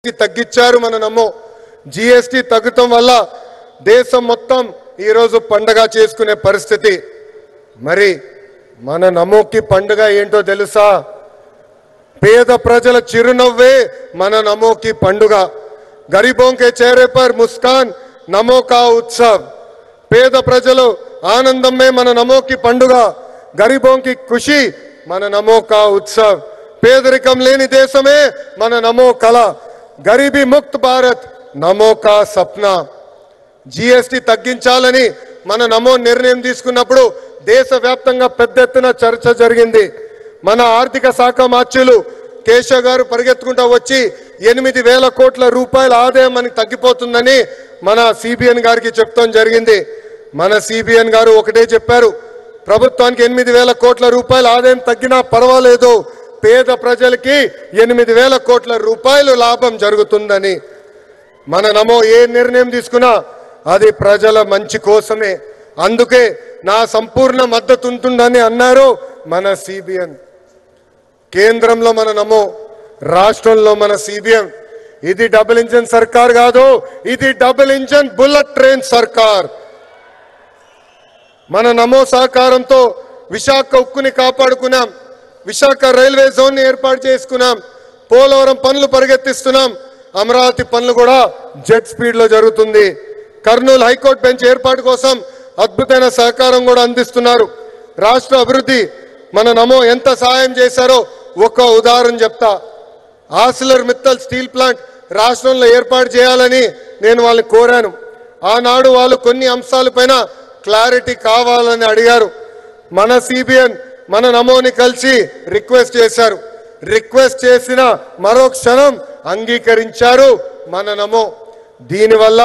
తగ్గించారు మన నమో జీఎస్టీ తగ్గటం వల్ల దేశం మొత్తం ఈ రోజు పండగ చేసుకునే పరిస్థితి మరి మన నమోకి పండుగ ఏంటో తెలుసా పేద ప్రజల చిరునవ్వే మన నమోకి పండుగ गरीबों के चेहरे पर मुस्कान नमो का उत्सव పేద ప్రజలు ఆనందమే మన నమోకి పండుగ गरीबों की खुशी మన నమో का उत्सव పేదరికం లేని దేశమే మన నమో కళ गरीबी मुक्त भारत नमो का सपना जीएसटी తగ్గించాలని మన నమో నిర్ణయం తీసుకున్నప్పుడు దేశవ్యాప్తంగా పెద్ద ఎత్తున చర్చ జరిగింది మన ఆర్థిక శాఖ మంత్రులు కేశవ్ గారు పరిగెత్తుకుంటూ వచ్చి 8,000 కోట్ల రూపాయల ఆదాయం మనకి తగ్గిపోతుందని మన సిబిఎన్ గారికి చెప్తాం జరిగింది మన సిబిఎన్ గారు ఒకటే చెప్పారు ప్రభుత్వానికి 8,000 కోట్ల రూపాయల ఆదాయం తగ్గినా పర్వాలేదు పేద ప్రజలకి 8,000 కోట్ల రూపాయలు లాభం జరుగుతుందని మన నమో ఏ నిర్ణయం తీసుకున్నా అది ప్రజల మంచి కోసమే అందుకే నా సంపూర్ణ మద్దతు ఉంటుందని అన్నారు మన సిబిఎన్ కేంద్రంలో మన నమో రాష్ట్రంలో మన సిబిఎన్ ఇది డబుల్ ఇంజిన్ సర్కార్ కాదు ఇది డబుల్ ఇంజిన్ బుల్లెట్ ట్రైన్ సర్కార్ మన నమో సహకారంతో విశాఖ ఉక్కుని కాపాడుకున్నాం విశాఖ రైల్వే జోన్ ని ఏర్పాటు చేసుకున్నాం పోలవరం పనులు పరిగెత్తిస్తున్నాం అమరావతి పనులు కూడా జెట్ స్పీడ్ లో జరుగుతుంది కర్నూలు హైకోర్టు బెంచ్ ఏర్పాటు కోసం అద్భుతమైన సహకారం కూడా అందిస్తున్నారు రాష్ట్ర అభివృద్ధి మన నమో ఎంత సహాయం చేశారో ఒక ఉదాహరణ చెప్తా ఆసిలర్ మిత్తల్ స్టీల్ ప్లాంట్ రాష్ట్రంలో ఏర్పాటు చేయాలని నేను వాళ్ళని కోరాను ఆనాడు వాళ్ళు కొన్ని అంశాలపైన క్లారిటీ కావాలని అడిగారు మన సిబిఎన్ మన నమోని కలిసి రిక్వెస్ట్ చేశారు రిక్వెస్ట్ చేసిన మరో క్షణం అంగీకరించారు మన నమో దీనివల్ల